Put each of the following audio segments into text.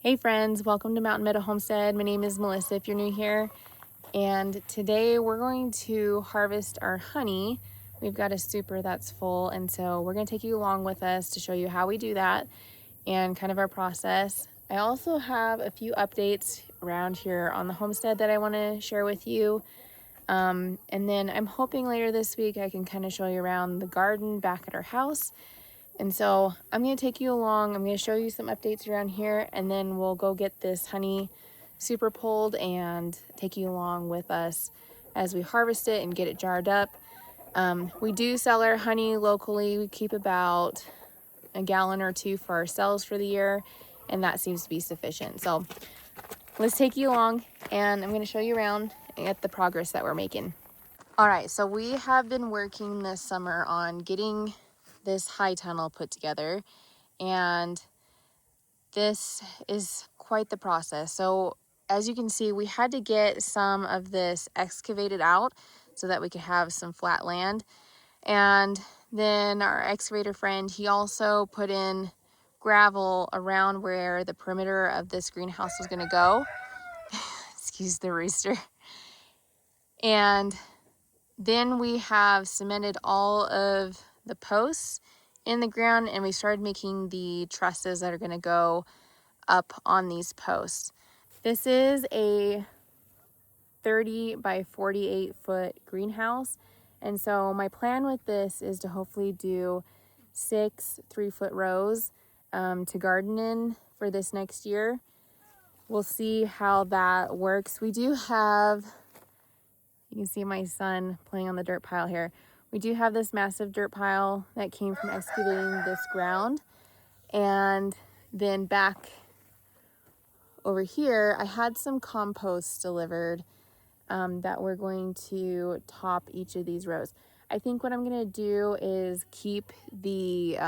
Hey friends, welcome to Meadow Homestead. My name is Melissa if you're new here. And today we're going to harvest our honey. We've got a super that's full, and so we're going to take you along with us to show you how we do that and kind of our process. I also have a few updates around here on the homestead that I want to share with you. And then I'm hoping later this week I can kind of show you around the garden back at our house. And so I'm going to take you along. I'm going to show you some updates around here, and then we'll go get this honey super pulled and take you along with us as we harvest it and get it jarred up. We do sell our honey locally. We keep about a gallon or two for ourselves for the year, and that seems to be sufficient. So let's take you along, and I'm going to show you around at the progress that we're making. All right, so we have been working this summer on getting this high tunnel put together, and this is quite the process. So as you can see, we had to get some of this excavated out so that we could have some flat land. And then our excavator friend, he also put in gravel around where the perimeter of this greenhouse was going to go. Excuse the rooster. And then we have cemented all of the posts in the ground, and we started making the trusses that are going to go up on these posts. This is a 30 by 48 foot greenhouse, and so my plan with this is to hopefully do 6 3-foot rows to garden in for this next year. We'll see how that works. We do have, you can see my son playing on the dirt pile here. We do have this massive dirt pile that came from excavating this ground. And then back over here, I had some compost delivered that we're going to top each of these rows. I think what I'm going to do is keep the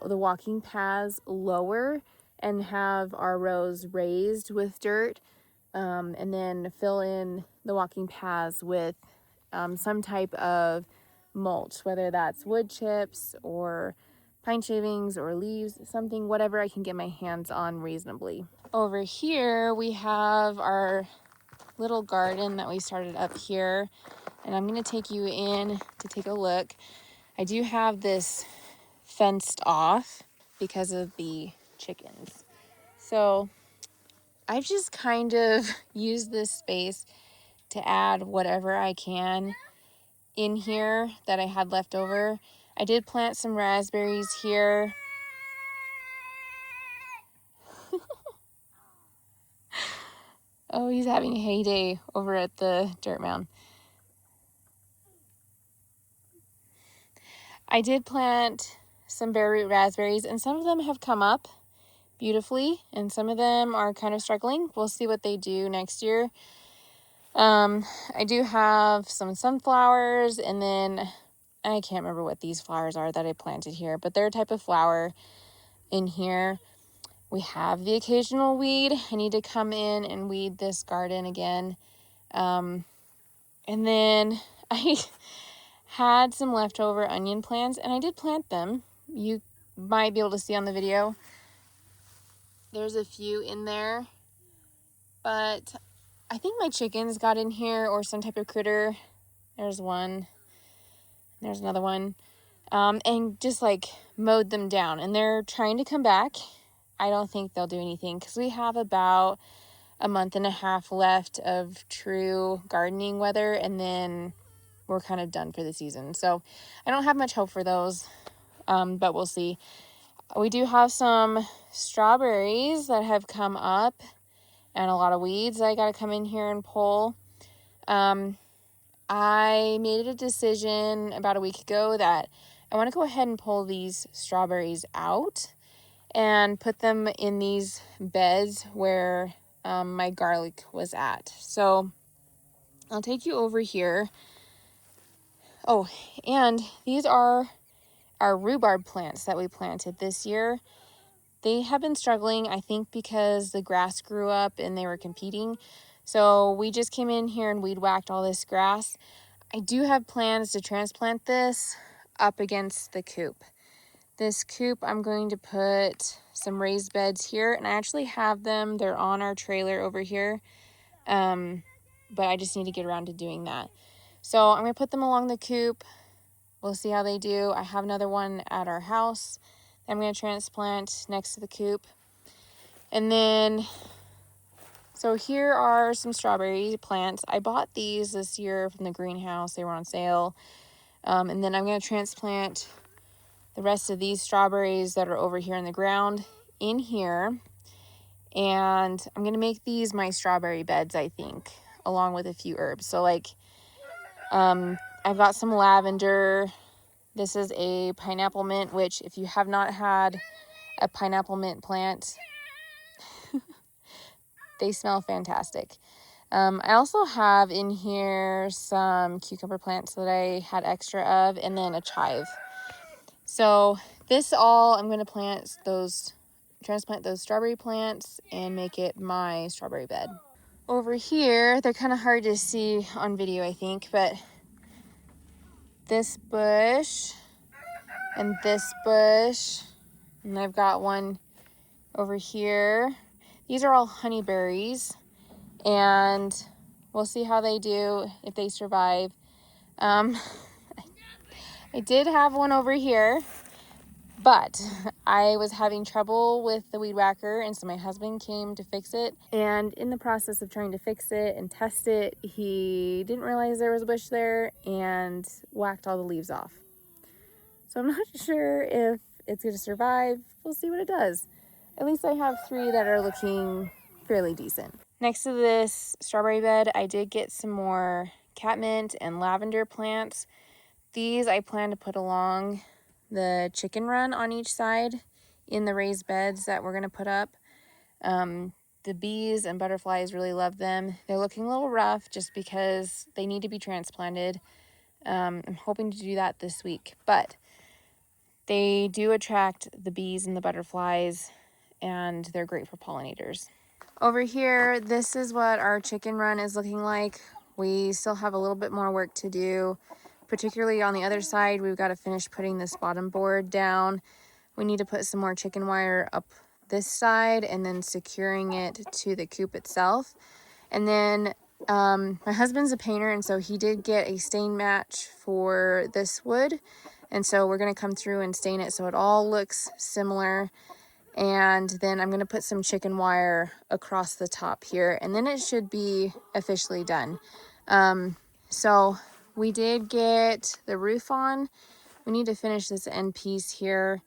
walking paths lower and have our rows raised with dirt. And then fill in the walking paths with some type of mulch, whether that's wood chips or pine shavings or leaves, something, whatever I can get my hands on reasonably. Over here, we have our little garden that we started up here, and I'm going to take you in to take a look. I do have this fenced off because of the chickens. So I've just kind of used this space to add whatever I can in here that I had left over. I did plant some raspberries here. Oh, he's having a heyday over at the dirt mound. I did plant some bare root raspberries, and some of them have come up beautifully, and some of them are kind of struggling. We'll see what they do next year. I do have some sunflowers, and then I can't remember what these flowers are that I planted here, but they're a type of flower in here. We have the occasional weed. I need to come in and weed this garden again. And then I had some leftover onion plants, and I did plant them. You might be able to see on the video. There's a few in there, but I think my chickens got in here, or some type of critter. There's one. There's another one. And just like mowed them down, and they're trying to come back. I don't think they'll do anything because we have about a month and a half left of true gardening weather, and then we're kind of done for the season. So I don't have much hope for those, but we'll see. We do have some strawberries that have come up, and a lot of weeds that I got to come in here and pull. I made a decision about a week ago that I want to go ahead and pull these strawberries out and put them in these beds where my garlic was at. So I'll take you over here. Oh, and these are our rhubarb plants that we planted this year. They have been struggling, I think, because the grass grew up and they were competing. So we just came in here and weed whacked all this grass. I do have plans to transplant this up against the coop. This coop, I'm going to put some raised beds here, and I actually have them. They're on our trailer over here, but I just need to get around to doing that. So I'm going to put them along the coop. We'll see how they do. I have another one at our house that I'm going to transplant next to the coop. And then, so here are some strawberry plants. I bought these this year from the greenhouse. They were on sale. And then I'm going to transplant the rest of these strawberries that are over here in the ground in here. And I'm going to make these my strawberry beds, I think, along with a few herbs. So like, I've got some lavender. This is a pineapple mint, which if you have not had a pineapple mint plant, they smell fantastic. I also have in here some cucumber plants that I had extra of, and then a chive. So this all, I'm going to transplant those strawberry plants and make it my strawberry bed. Over here, they're kind of hard to see on video, I think, but this bush and this bush, and I've got one over here. These are all honeyberries, and we'll see how they do, if they survive. I did have one over here, but I was having trouble with the weed whacker, and so my husband came to fix it. And in the process of trying to fix it and test it, he didn't realize there was a bush there and whacked all the leaves off. So I'm not sure if it's going to survive. We'll see what it does. At least I have 3 that are looking fairly decent. Next to this strawberry bed, I did get some more catmint and lavender plants. These I plan to put along the chicken run on each side in the raised beds that we're going to put up. The bees and butterflies really love them. They're looking a little rough just because they need to be transplanted. I'm hoping to do that this week, but they do attract the bees and the butterflies, and they're great for pollinators. Over here, this is what our chicken run is looking like. We still have a little bit more work to do, particularly on the other side. We've got to finish putting this bottom board down. We need to put some more chicken wire up this side and then securing it to the coop itself. And then my husband's a painter, and so he did get a stain match for this wood. And so we're going to come through and stain it so it all looks similar. And then I'm going to put some chicken wire across the top here, and then it should be officially done. So we did get the roof on. We need to finish this end piece here.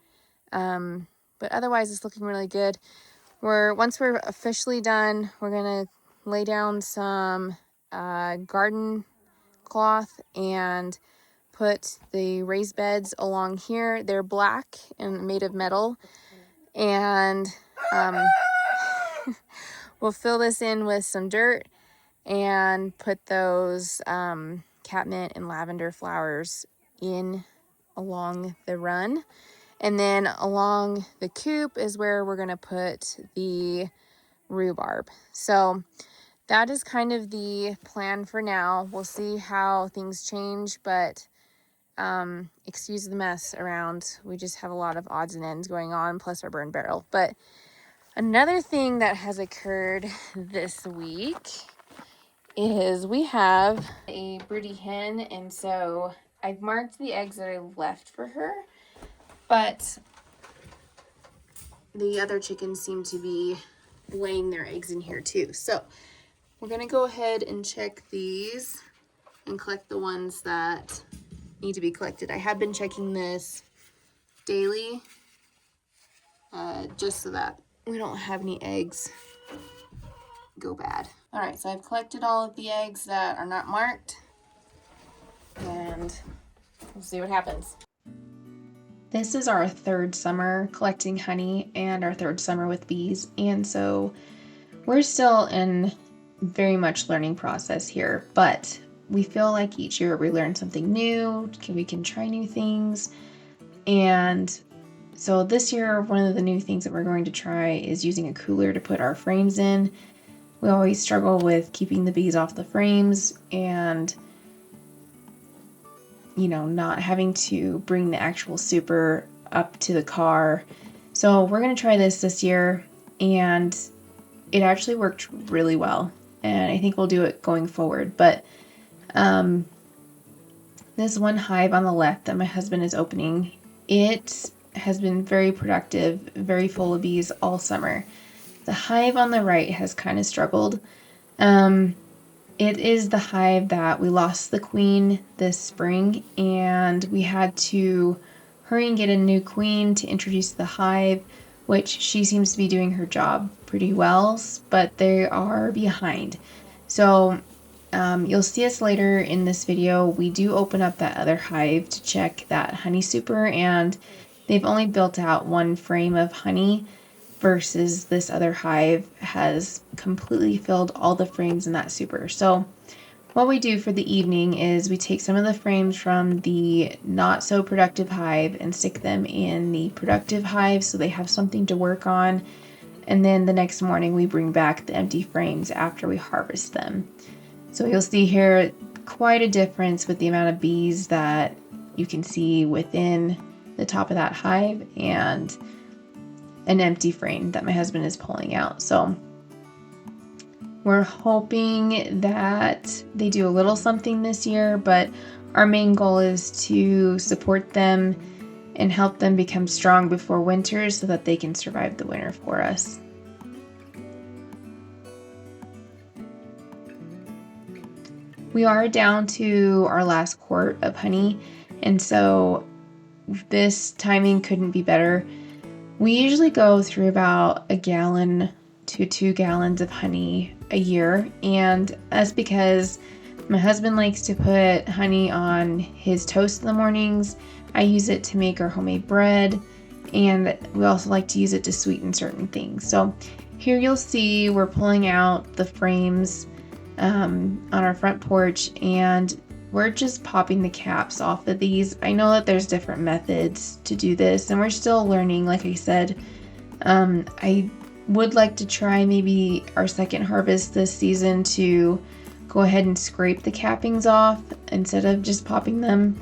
But otherwise it's looking really good. Once we're officially done, we're going to lay down some garden cloth and put the raised beds along here. They're black and made of metal. And we'll fill this in with some dirt and put those catmint and lavender flowers in along the run. And then along the coop is where we're going to put the rhubarb. So that is kind of the plan for now. We'll see how things change, but excuse the mess around. We just have a lot of odds and ends going on, plus our burn barrel. But another thing that has occurred this week is we have a broody hen, and so I've marked the eggs that I left for her, but the other chickens seem to be laying their eggs in here too. So we're gonna go ahead and check these and collect the ones that need to be collected. I have been checking this daily, just so that we don't have any eggs go bad. All right, so I've collected all of the eggs that are not marked, and we'll see what happens. This is our 3rd summer collecting honey and our 3rd summer with bees, and so we're still in very much learning process here, but we feel like each year we learn something new, we can try new things. And so this year, one of the new things that we're going to try is using a cooler to put our frames in. We always struggle with keeping the bees off the frames and, not having to bring the actual super up to the car. So we're going to try this year, and it actually worked really well, and I think we'll do it going forward. But this one hive on the left that my husband is opening, it has been very productive, very full of bees all summer. The hive on the right has kind of struggled. It is the hive that we lost the queen this spring, and we had to hurry and get a new queen to introduce the hive, which she seems to be doing her job pretty well, but they are behind. So you'll see us later in this video. We do open up that other hive to check that honey super, and they've only built out one frame of honey versus this other hive has completely filled all the frames in that super. So what we do for the evening is we take some of the frames from the not so productive hive and stick them in the productive hive so they have something to work on. And then the next morning we bring back the empty frames after we harvest them. So you'll see here quite a difference with the amount of bees that you can see within the top of that hive and an empty frame that my husband is pulling out. So we're hoping that they do a little something this year, but our main goal is to support them and help them become strong before winter so that they can survive the winter for us. We are down to our last quart of honey, and so this timing couldn't be better. We usually go through about 1 gallon to 2 gallons of honey a year, and that's because my husband likes to put honey on his toast in the mornings. I use it to make our homemade bread, and we also like to use it to sweeten certain things. So here you'll see we're pulling out the frames on our front porch, and we're just popping the caps off of these. I know that there's different methods to do this, and we're still learning. Like I said, I would like to try maybe our second harvest this season to go ahead and scrape the cappings off instead of just popping them.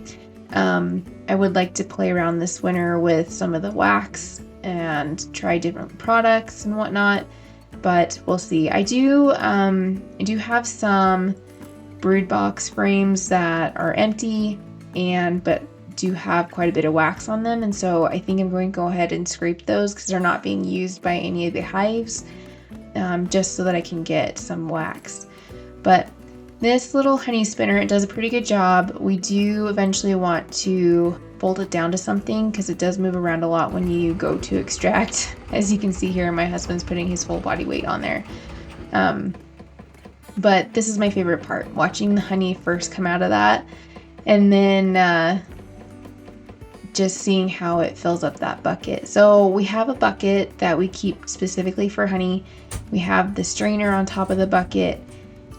I would like to play around this winter with some of the wax and try different products and whatnot, but we'll see. I do have some brood box frames that are empty but do have quite a bit of wax on them, and so I think I'm going to go ahead and scrape those because they're not being used by any of the hives, just so that I can get some wax. But this little honey spinner, it does a pretty good job. We do eventually want to fold it down to something because it does move around a lot when you go to extract. As you can see here, my husband's putting his full body weight on there. But this is my favorite part, watching the honey first come out of that, and then just seeing how it fills up that bucket. So we have a bucket that we keep specifically for honey. We have the strainer on top of the bucket,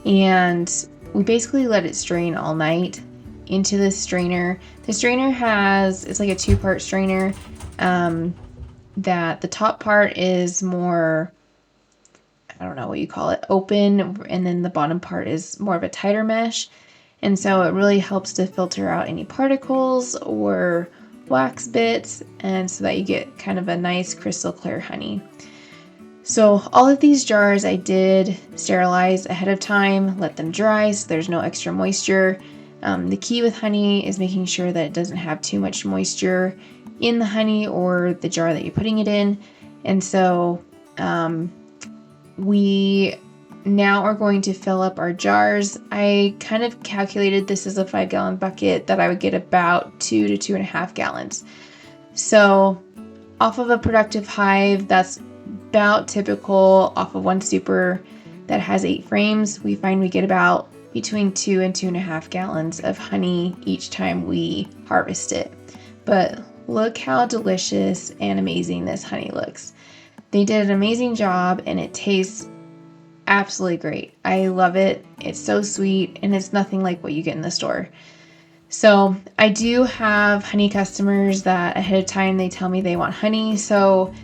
and we basically let it strain all night into this strainer. The strainer it's like a 2-part strainer, that the top part is more, I don't know what you call it, open, and then the bottom part is more of a tighter mesh. And so it really helps to filter out any particles or wax bits, and so that you get kind of a nice crystal clear honey. So all of these jars I did sterilize ahead of time, let them dry so there's no extra moisture. The key with honey is making sure that it doesn't have too much moisture in the honey or the jar that you're putting it in. And so we now are going to fill up our jars. I kind of calculated this as a 5-gallon bucket that I would get about 2 to 2.5 gallons. So off of a productive hive, that's about typical. Off of one super that has 8 frames, we find we get about between 2 and 2.5 gallons of honey each time we harvest it. But look how delicious and amazing this honey looks. They did an amazing job, and it tastes absolutely great. I love it. It's so sweet, and it's nothing like what you get in the store. So I do have honey customers that ahead of time they tell me they want honey. So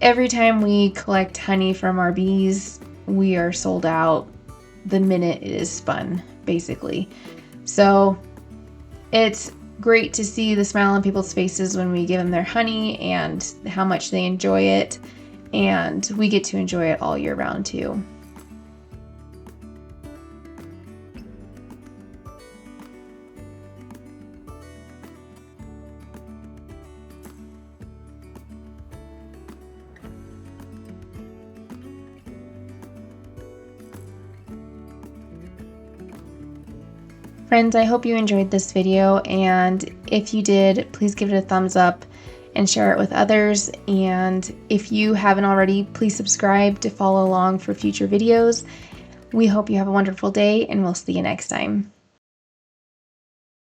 every time we collect honey from our bees, we are sold out the minute it is spun, basically. So it's great to see the smile on people's faces when we give them their honey and how much they enjoy it, and we get to enjoy it all year round too. Friends, I hope you enjoyed this video, and if you did, please give it a thumbs up and share it with others. And if you haven't already, please subscribe to follow along for future videos. We hope you have a wonderful day, and we'll see you next time.